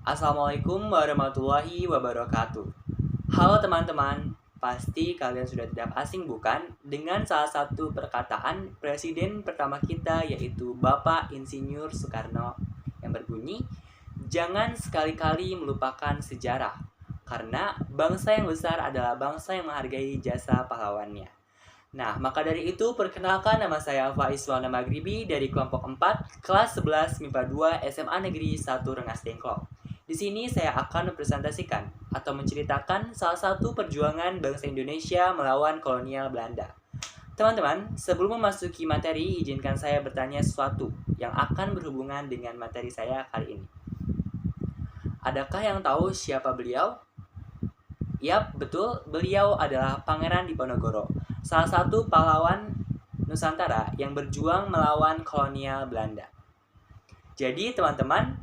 Assalamualaikum warahmatullahi wabarakatuh. Halo teman-teman, pasti kalian sudah tidak asing bukan dengan salah satu perkataan presiden pertama kita yaitu Bapak Insinyur Soekarno yang berbunyi, "Jangan sekali-kali melupakan sejarah, karena bangsa yang besar adalah bangsa yang menghargai jasa pahlawannya." Nah, maka dari itu perkenalkan nama saya Faiz Wana Maghribi dari kelompok 4, kelas 11 MIPA 2 SMA Negeri 1 Rengas Dengklok. Di sini saya akan mempresentasikan atau menceritakan salah satu perjuangan bangsa Indonesia melawan kolonial Belanda. Teman-teman, sebelum memasuki materi, izinkan saya bertanya sesuatu yang akan berhubungan dengan materi saya kali ini. Adakah yang tahu siapa beliau? Yap, betul, beliau adalah Pangeran Diponegoro, salah satu pahlawan Nusantara yang berjuang melawan kolonial Belanda. Jadi teman-teman,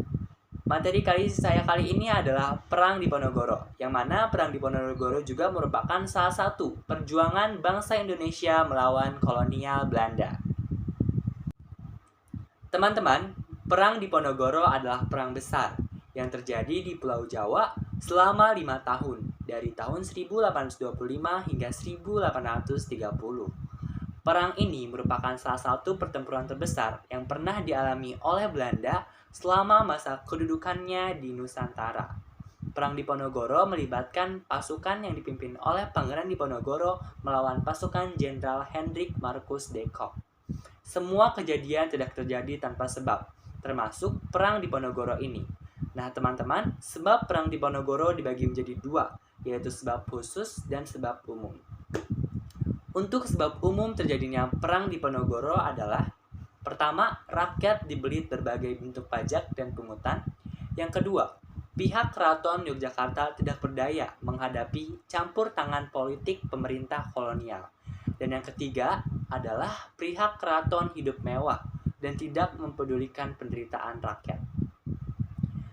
materi saya kali ini adalah Perang Diponegoro, yang mana Perang Diponegoro juga merupakan salah satu perjuangan bangsa Indonesia melawan kolonial Belanda. Teman-teman, Perang Diponegoro adalah perang besar yang terjadi di Pulau Jawa selama 5 tahun, dari tahun 1825 hingga 1830. Perang ini merupakan salah satu pertempuran terbesar yang pernah dialami oleh Belanda selama masa kedudukannya di Nusantara. Perang Diponegoro melibatkan pasukan yang dipimpin oleh Pangeran Diponegoro melawan pasukan Jenderal Hendrik Marcus de Kock. Semua kejadian tidak terjadi tanpa sebab, termasuk Perang Diponegoro ini. Nah teman-teman, sebab Perang Diponegoro dibagi menjadi dua, yaitu sebab khusus dan sebab umum. Untuk sebab umum terjadinya Perang Diponegoro adalah: pertama, rakyat dibelit berbagai bentuk pajak dan pungutan. Yang kedua, pihak keraton Yogyakarta tidak berdaya menghadapi campur tangan politik pemerintah kolonial. Dan yang ketiga adalah pihak keraton hidup mewah dan tidak mempedulikan penderitaan rakyat.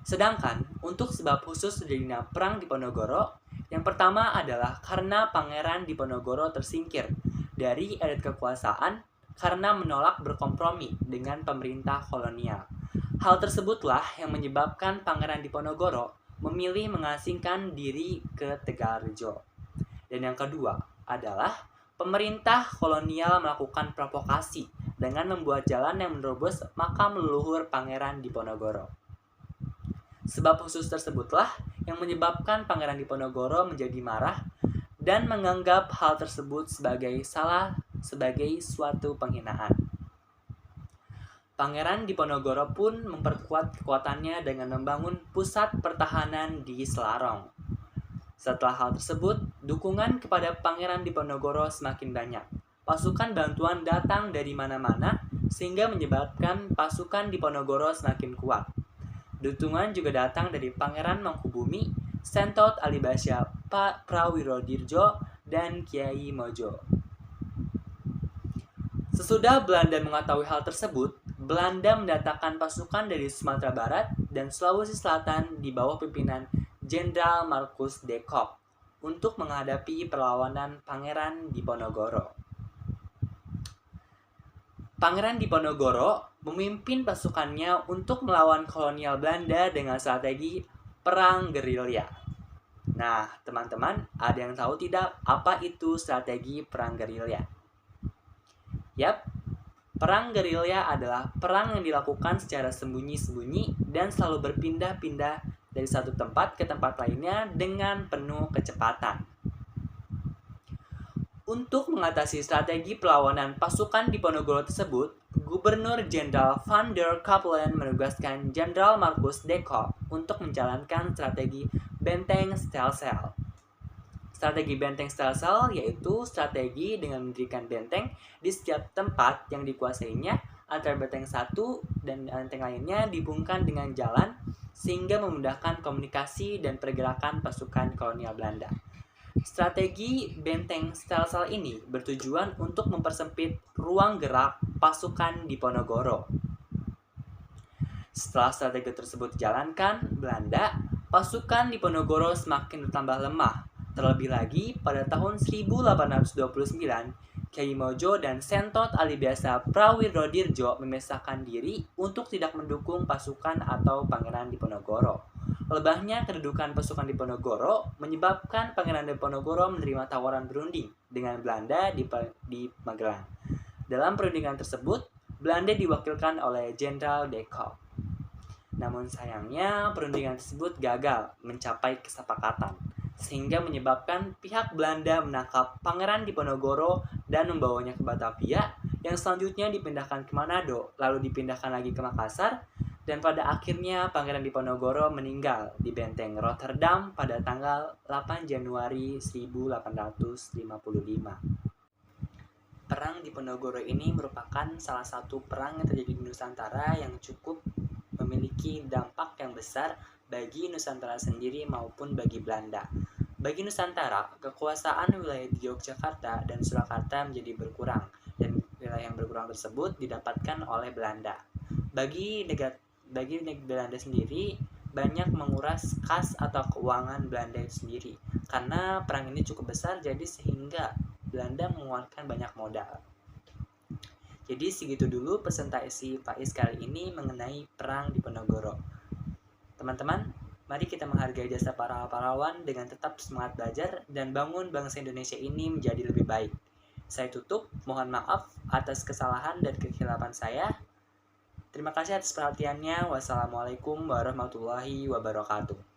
Sedangkan untuk sebab khusus terjadinya Perang Diponegoro, yang pertama adalah karena Pangeran Diponegoro tersingkir dari elit kekuasaan karena menolak berkompromi dengan pemerintah kolonial. Hal tersebutlah yang menyebabkan Pangeran Diponegoro memilih mengasingkan diri ke Tegalrejo. Dan yang kedua adalah pemerintah kolonial melakukan provokasi dengan membuat jalan yang menerobos makam leluhur Pangeran Diponegoro. Sebab khusus tersebutlah yang menyebabkan Pangeran Diponegoro menjadi marah dan menganggap hal tersebut sebagai suatu penghinaan. Pangeran Diponegoro pun memperkuat kekuatannya dengan membangun pusat pertahanan di Selarong. Setelah hal tersebut, dukungan kepada Pangeran Diponegoro semakin banyak. Pasukan bantuan datang dari mana-mana sehingga menyebabkan pasukan Diponegoro semakin kuat. Dukungan juga datang dari Pangeran Mangkubumi, Sentot Alibasya Prawirodirjo, dan Kiai Mojo. Sesudah Belanda mengetahui hal tersebut, Belanda mendatangkan pasukan dari Sumatera Barat dan Sulawesi Selatan di bawah pimpinan Jenderal Marcus de Kock untuk menghadapi perlawanan Pangeran Diponegoro. Pangeran Diponegoro memimpin pasukannya untuk melawan kolonial Belanda dengan strategi perang gerilya. Nah, teman-teman, ada yang tahu tidak apa itu strategi perang gerilya? Yap, perang gerilya adalah perang yang dilakukan secara sembunyi-sembunyi dan selalu berpindah-pindah dari satu tempat ke tempat lainnya dengan penuh kecepatan. Untuk mengatasi strategi perlawanan pasukan Diponegoro tersebut, Gubernur Jenderal Van der Capellen menugaskan Jenderal Marcus de Kock untuk menjalankan strategi benteng Stelsel. Strategi benteng Stelsel yaitu strategi dengan mendirikan benteng di setiap tempat yang dikuasainya, antara benteng satu dan benteng lainnya dihubungkan dengan jalan sehingga memudahkan komunikasi dan pergerakan pasukan kolonial Belanda. Strategi benteng Stelsel ini bertujuan untuk mempersempit ruang gerak pasukan Diponegoro. Setelah strategi tersebut dijalankan Belanda, pasukan Diponegoro semakin bertambah lemah. Terlebih lagi, pada tahun 1829, Kiai Mojo dan Sentot Alibasa Prawirodirjo memisahkan diri untuk tidak mendukung pasukan atau Pangeran Diponegoro. Lebahnya kedudukan pasukan Diponegoro menyebabkan Pangeran Diponegoro menerima tawaran berunding dengan Belanda di Magelang. Dalam perundingan tersebut, Belanda diwakilkan oleh Jenderal De Kock. Namun sayangnya perundingan tersebut gagal mencapai kesepakatan, sehingga menyebabkan pihak Belanda menangkap Pangeran Diponegoro dan membawanya ke Batavia, yang selanjutnya dipindahkan ke Manado, lalu dipindahkan lagi ke Makassar, dan pada akhirnya Pangeran Diponegoro meninggal di Benteng Rotterdam pada tanggal 8 Januari 1855. Perang Diponegoro ini merupakan salah satu perang yang terjadi di Nusantara yang cukup memiliki dampak yang besar bagi Nusantara sendiri maupun bagi Belanda. Bagi Nusantara, kekuasaan wilayah di Yogyakarta dan Surakarta menjadi berkurang, dan wilayah yang berkurang tersebut didapatkan oleh Belanda. Bagi Belanda sendiri, banyak menguras kas atau keuangan Belanda itu sendiri. Karena perang ini cukup besar, jadi sehingga Belanda mengeluarkan banyak modal. Jadi segitu dulu presentasi Faiz kali ini mengenai Perang Diponegoro. Teman-teman, mari kita menghargai jasa para pahlawan dengan tetap semangat belajar dan bangun bangsa Indonesia ini menjadi lebih baik. Saya tutup, mohon maaf atas kesalahan dan kekhilafan saya. Terima kasih atas perhatiannya. Wassalamualaikum warahmatullahi wabarakatuh.